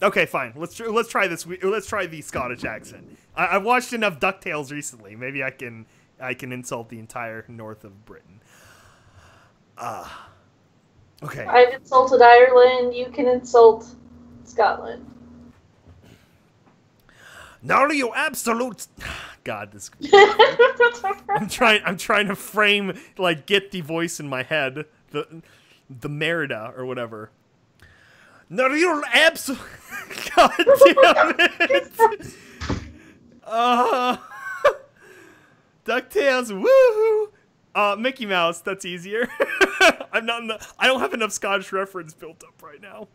Okay, fine. Let's try this. Let's try the Scottish accent. I've watched enough DuckTales recently. Maybe I can insult the entire north of Britain. Okay. I've insulted Ireland. You can insult Scotland. Now you absolute. God, this. I'm trying to frame, like, get the voice in my head, the Merida or whatever. No, you're absolute. God damn it! DuckTales, woohoo! Mickey Mouse, that's easier. I don't have enough Scottish reference built up right now.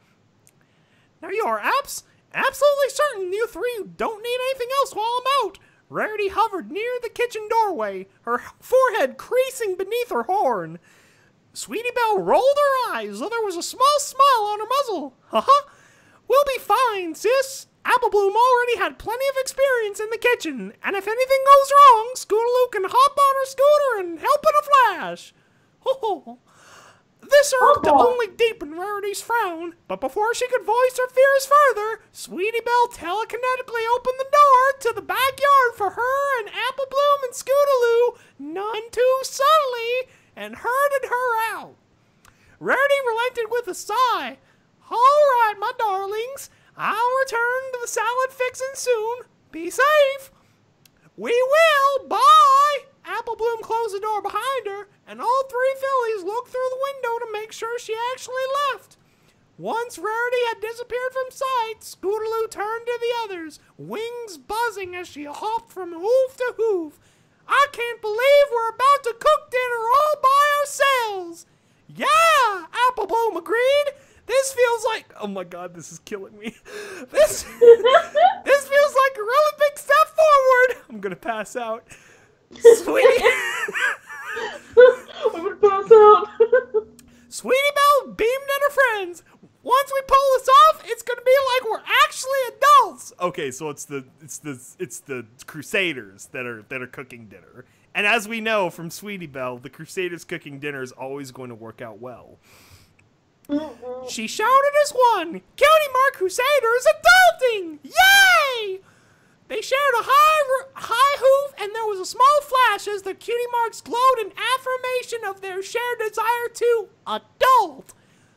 Now you are absolutely certain you three don't need anything else while I'm out. Rarity hovered near the kitchen doorway, her forehead creasing beneath her horn. Sweetie Belle rolled her eyes, though there was a small smile on her muzzle. Ha-ha! We'll be fine, sis. Apple Bloom already had plenty of experience in the kitchen, and if anything goes wrong, Scootaloo can hop on her scooter and help in a flash. Ho-ho. This served to only deepen Rarity's frown, but before she could voice her fears further, Sweetie Belle telekinetically opened the door to the backyard for her and Apple Bloom and Scootaloo, none too subtly, and herded her out. Rarity relented with a sigh. All right, my darlings, I'll return to the salad fixin' soon. Be safe. We will. Bye. Apple Bloom closed the door behind her, and all three fillies looked through the window to make sure she actually left. Once Rarity had disappeared from sight, Scootaloo turned to the others, wings buzzing as she hopped from hoof to hoof. I can't believe we're about to cook dinner all by ourselves. Yeah, Apple Bloom agreed. This feels like, oh my God, this is killing me. This feels like a really big step forward. I'm gonna pass out. Sweetie. I'm gonna pass out. Sweetie Belle beamed at her friends. Once we pull this off, it's gonna be like we're actually adults. Okay, so it's the Crusaders that are cooking dinner, and as we know from Sweetie Belle, the Crusaders cooking dinner is always going to work out well. She shouted as one. Cutie Mark Crusaders adulting! Yay! They shared a high hoof, and there was a small flash as the cutie marks glowed in affirmation of their shared desire to adult.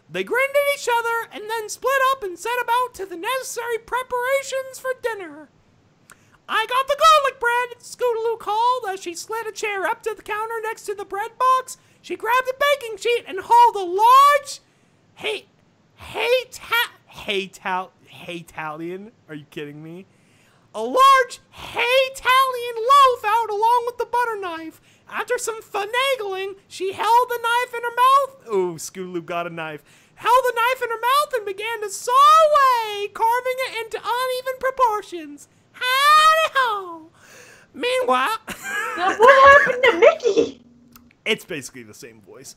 They grinned at each other and then split up and set about to the necessary preparations for dinner. I got the garlic bread, Scootaloo called as she slid a chair up to the counter next to the bread box. She grabbed a baking sheet and hauled a large Italian? Are you kidding me? A large Italian loaf out along with the butter knife. After some finagling, she held the knife in her mouth. Oh, Scootaloo got a knife. Held the knife in her mouth and began to saw away, carving it into uneven proportions. Howdy-ho! Meanwhile... What happened to Mickey? It's basically the same voice.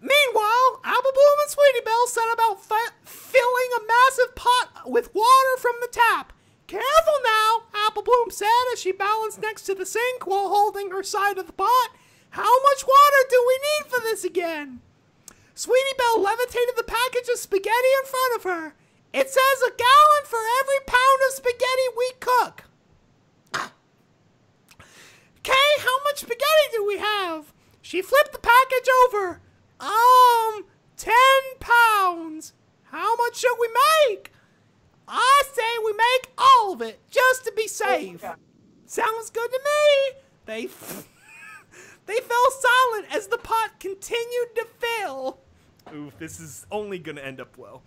Meanwhile, Apple Bloom and Sweetie Belle set about filling a massive pot with water from the tap. Careful now, Apple Bloom said as she balanced next to the sink while holding her side of the pot. How much water do we need for this again? Sweetie Belle levitated the package of spaghetti in front of her. It says a gallon for every pound of spaghetti we cook. Okay, how much spaghetti do we have? She flipped the package over. 10 pounds. How much should we make? I say we make all of it, just to be safe. Sounds good to me. They fell silent as the pot continued to fill. Ooh, this is only gonna end up well.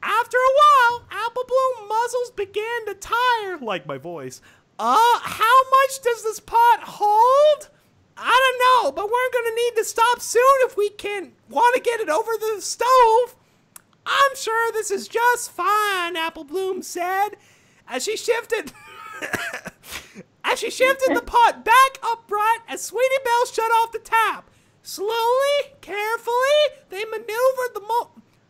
After a while, Apple Bloom muzzles began to tire, like my voice. How much does this pot hold? I don't know, but we're gonna need to stop soon if we want to get it over the stove. I'm sure this is just fine, Apple Bloom said, as she shifted the pot back upright as Sweetie Belle shut off the tap. Slowly, carefully, they maneuvered the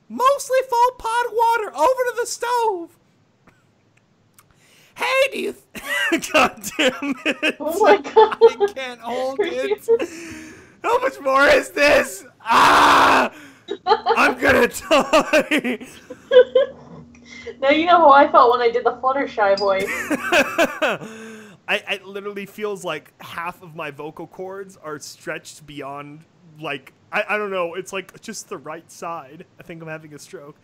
mostly full pot of water over to the stove. Hey, do you... God damn it. Oh my God. I can't hold it. How much more is this? Ah! I'm I'm gonna die. Now you know how I felt when I did the Fluttershy voice. It literally feels like half of my vocal cords are stretched beyond, like, I don't know, it's like just the right side. I think I'm having a stroke.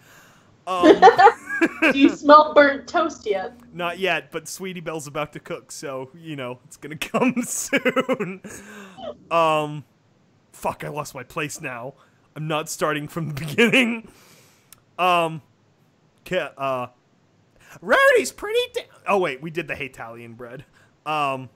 Do you smell burnt toast yet? Not yet, but Sweetie Belle's about to cook, so, you know, it's gonna come soon. Fuck, I lost my place now. I'm not starting from the beginning. Rarity's pretty oh wait, we did the Italian bread. Oh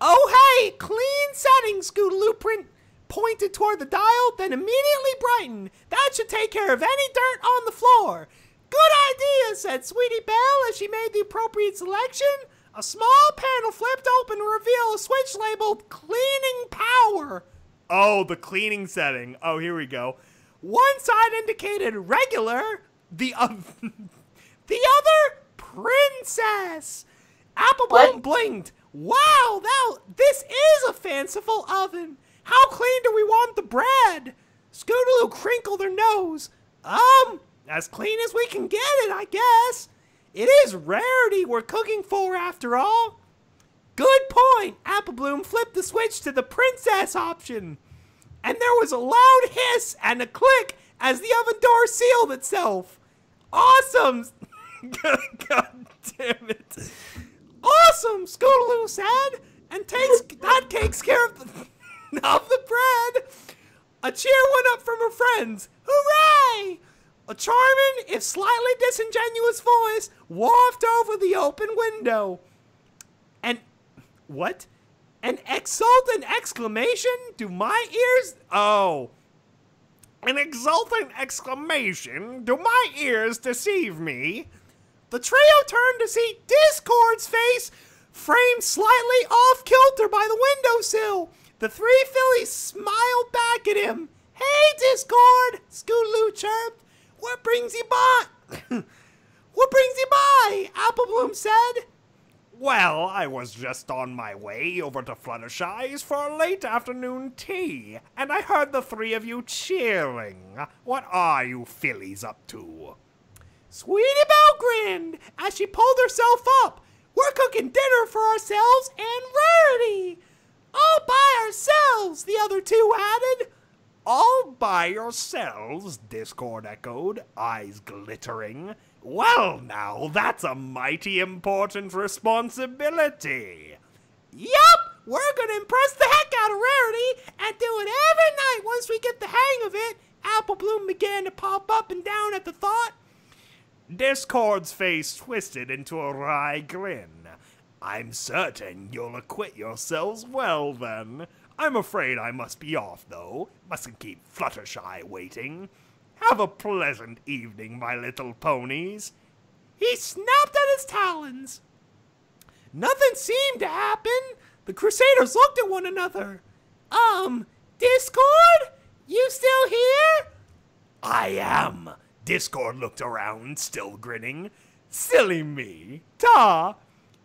hey, clean settings, Scootaloo print pointed toward the dial, then immediately brightened. That should take care of any dirt on the floor. Good idea, said Sweetie Belle as she made the appropriate selection. A small panel flipped open to reveal a switch labeled Cleaning Power. Oh, the cleaning setting. Oh, here we go. One side indicated regular, the other princess. Applebloom blinked. Wow, this is a fanciful oven. How clean do we want the bread? Scootaloo crinkled her nose. As clean as we can get it, I guess. It is Rarity we're cooking for, after all. Good point. Applebloom flipped the switch to the princess option. And there was a loud hiss and a click as the oven door sealed itself. Awesome. God damn it. Awesome, Scootaloo said, and that takes care of the bread. A cheer went up from her friends. Hooray! A charming, if slightly disingenuous voice wafted over the open window. And what? An exultant exclamation? Do my ears? Oh. An exultant exclamation? Do my ears deceive me? The trio turned to see Discord's face, framed slightly off kilter by the windowsill. The three fillies smiled back at him. Hey, Discord, Scootaloo chirped. What brings you by? What brings you by? Applebloom said. Well, I was just on my way over to Fluttershy's for a late afternoon tea, and I heard the three of you cheering. What are you fillies up to? Sweetie Belle grinned as she pulled herself up. We're cooking dinner for ourselves and Rarity. All by ourselves, the other two added. All by yourselves, Discord echoed, eyes glittering. Well now, that's a mighty important responsibility. Yup, we're gonna impress the heck out of Rarity and do it every night once we get the hang of it. Applebloom began to pop up and down at the thought. Discord's face twisted into a wry grin. I'm certain you'll acquit yourselves well then. I'm afraid I must be off, though. Mustn't keep Fluttershy waiting. Have a pleasant evening, my little ponies. He snapped at his talons. Nothing seemed to happen. The Crusaders looked at one another. Discord? You still here? I am. Discord looked around, still grinning. Silly me. Ta!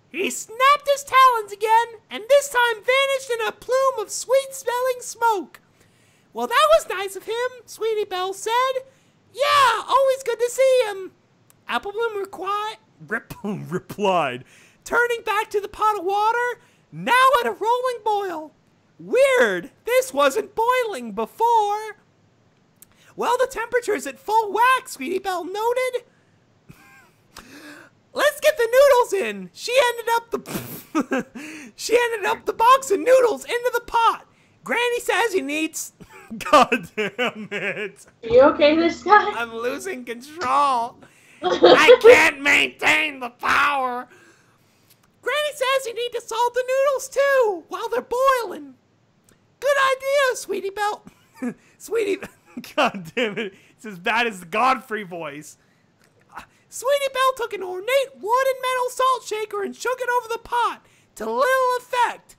He snapped his talons again, and this time vanished in a plume of sweet-smelling smoke. Well, that was nice of him, Sweetie Belle said. Yeah, always good to see him. Applebloom replied, turning back to the pot of water, now at a rolling boil. Weird, this wasn't boiling before. Well, the temperature's at full whack, Sweetie Belle noted. Let's get the noodles in. She ended up the box of noodles into the pot. Granny says he needs. God damn it! Are you okay, this guy? I'm losing control. I can't maintain the power. Granny says you need to salt the noodles too while they're boiling. Good idea, Sweetie Belle. Sweetie, God damn it! It's as bad as the Godfrey voice. Sweetie Belle took an ornate wood and metal salt shaker and shook it over the pot, to little effect.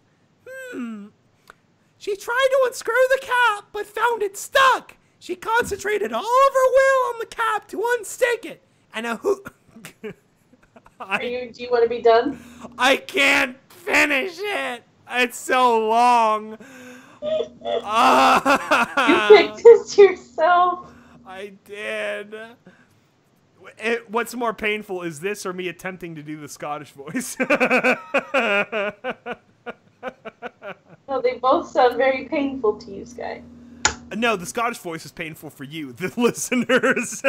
She tried to unscrew the cap, but found it stuck. She concentrated all of her will on the cap to unstick it, and a do you want to be done? I can't finish it. It's so long. You picked this yourself. I did. What's more painful, is this or me attempting to do the Scottish voice? No, they both sound very painful to you, Sky. No, the Scottish voice is painful for you, the listeners.